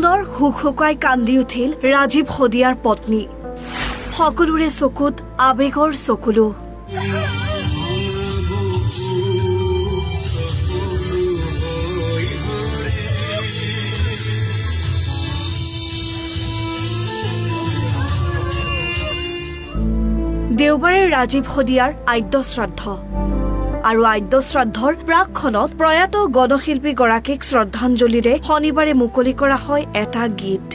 পুনৰ হুকহুকাই কান্দি উঠিল ৰাজীৱ শদিয়াৰ পত্নী। সকলোৰে চকুত আবেগৰ চকুলো। দেওবাৰে ৰাজীৱ শদিয়াৰ আদ্য শ্ৰাদ্ধ আৰু আদ্য শ্ৰাদ্ধৰ প্ৰাকখনত প্ৰয়াত গণশিল্পীগৰাকীক শ্ৰদ্ধাঞ্জলিৰে শনিবাৰে মুকলি কৰা হয় এটা গীত।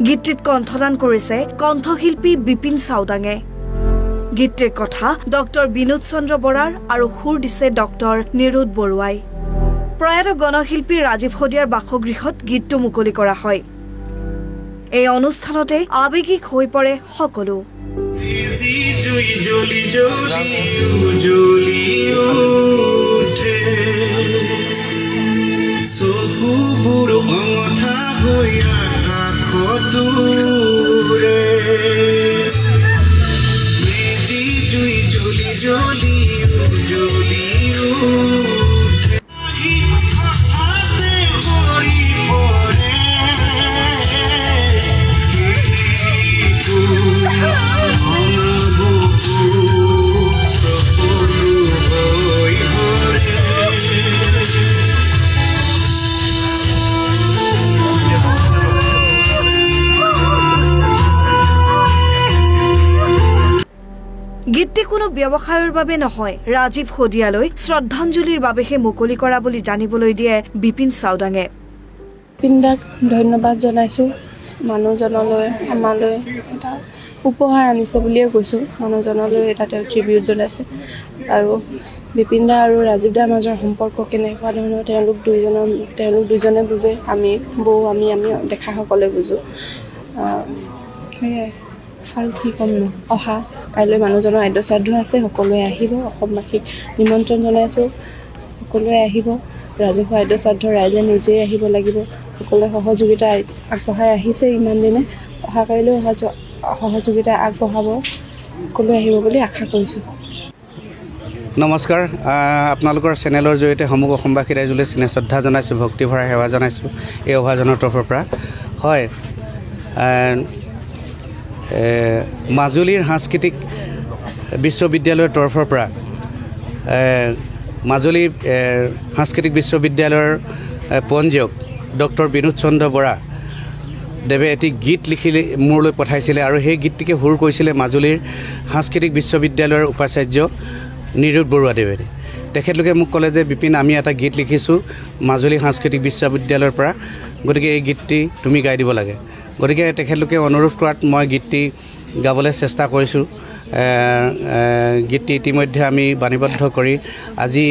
গীতটিত কণ্ঠদান কৰিছে কণ্ঠশিল্পী বিপিন চাওদাঙে। গীতটিৰ কথা ডক্টৰ বিনোদ চন্দ্ৰ বৰাৰ আৰু সুৰ দিছে ডক্টৰ নিৰুদ বৰুৱাই। প্ৰয়াত গণশিল্পী ৰাজীৱ শদিয়াৰ বাসগৃহত গীতটো মুকলি কৰা হয়। এই অনুষ্ঠানতে আৱেগিক হৈ পৰে সকলো। চকুবোৰ অঙঠা হৈ আকাশতোৰে মেজি জুই জ্বলি জ্বলি জ্বলি হঠাতে সৰি পৰে গীতটি কোনো ব্যৱসায়ৰ বাবে নহয়, ৰাজীৱ শদিয়ালৈ শ্ৰদ্ধাঞ্জলিৰ বাবেহে মুকলি কৰা বুলি জানিবলৈ দিয়ে বিপিন চাওদাঙে। বিপিনদাক ধন্যবাদ জনাইছোঁ। মানুহজনলৈ আমালৈ এটা উপহাৰ আনিছে বুলিয়ে কৈছোঁ। মানুহজনলৈ এটা তেওঁ ট্ৰিবিউট জনাইছে। আৰু বিপিনদা আৰু ৰাজীৱদাৰ মাজৰ সম্পৰ্ক কেনেকুৱা ধৰণৰ তেওঁলোক দুজনে বুজে, আমি দেখাসকলে বুজোঁ। সেয়াই আৰু কি ক'ম ন। অহা কাইলৈ মানুহজনৰ আদ্য শ্ৰাদ্ধ আছে, সকলোৱে আহিব। অসমবাসীক নিমন্ত্ৰণ জনাইছোঁ, সকলোৱে আহিব। ৰাজহুৱা আদ্য শ্ৰাদ্ধ ৰাইজে নিজেই আহিব লাগিব। সকলোৱে সহযোগিতা আগবঢ়াই আহিছে ইমান দিনে। অহা কাইলৈ সহযোগিতা আগবঢ়াব, সকলোৱে আহিব বুলি আশা কৰিছোঁ। নমস্কাৰ, আপোনালোকৰ চেনেলৰ জৰিয়তে সমগ্ৰ অসমবাসী ৰাইজলৈ স্নেহ শ্ৰদ্ধা জনাইছোঁ, ভক্তিভৰা সেৱা জনাইছোঁ এই অভাজনৰ তৰফৰ পৰা। হয়, মাজুলীৰ সাংস্কৃতিক বিশ্ববিদ্যালয়ৰ তৰফৰ পৰা মাজুলী সাংস্কৃতিক বিশ্ববিদ্যালয়ৰ পঞ্জীয়ক ডক্টৰ বিনোদ চন্দ্ৰ বৰা দেৱে এটি গীত লিখি মোৰলৈ পঠাইছিলে আৰু সেই গীতটিকে সুৰ কৰিছিলে মাজুলীৰ সাংস্কৃতিক বিশ্ববিদ্যালয়ৰ উপাচাৰ্য নিৰুদ বৰুৱাদেৱে। তেখেতলোকে মোক ক'লে যে বিপিন, আমি এটা গীত লিখিছোঁ মাজুলী সাংস্কৃতিক বিশ্ববিদ্যালয়ৰ পৰা, গতিকে এই গীতটি তুমি গাই দিব লাগে। গতিকে তেখেতলোকে অনুৰোধ কৰাত মই গীতটি গাবলৈ চেষ্টা কৰিছোঁ। গীতটি ইতিমধ্যে আমি বাণীবদ্ধ কৰি আজি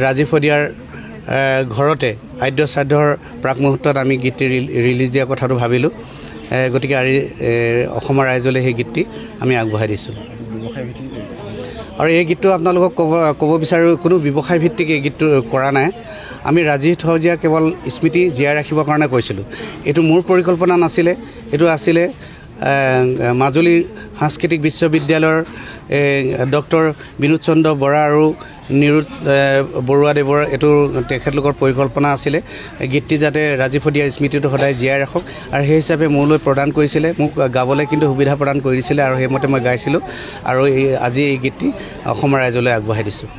ৰাজীৱ শদিয়াৰ ঘৰতে আদ্য শ্ৰাদ্ধৰ প্ৰাক মুহূৰ্তত আমি গীতটি ৰিলিজ দিয়াৰ কথাটো ভাবিলোঁ। গতিকে অসমৰ ৰাইজলৈ সেই গীতটি আমি আগবঢ়াই দিছোঁ। আৰু এই গীতটো আপোনালোকক ক'ব বিচাৰোঁ, কোনো ব্যৱসায় ভিত্তিক এই গীতটো কৰা নাই। আমি ৰাজীৱ শদিয়া কেৱল স্মৃতি জীয়াই ৰাখিবৰ কাৰণে কৈছিলোঁ। এইটো মোৰ পৰিকল্পনা নাছিলে, এইটো আছিলে মাজুলীৰ সাংস্কৃতিক বিশ্ববিদ্যালয়ৰ ডক্টৰ বিনোদ চন্দ্ৰ বৰা আৰু নিৰুদ বৰুৱাদেৱৰ এইটো তেখেতলোকৰ পৰিকল্পনা আছিলে। গীতটি যাতে ৰাজীৱ শদিয়াৰ স্মৃতিটো সদায় জীয়াই ৰাখক, আৰু সেই হিচাপে মোলৈ প্ৰদান কৰিছিলে। মোক গাবলৈ কিন্তু সুবিধা প্ৰদান কৰি দিছিলে আৰু সেইমতে মই গাইছিলোঁ। আৰু আজি এই গীতটি অসমৰ ৰাইজলৈ আগবঢ়াই দিছোঁ।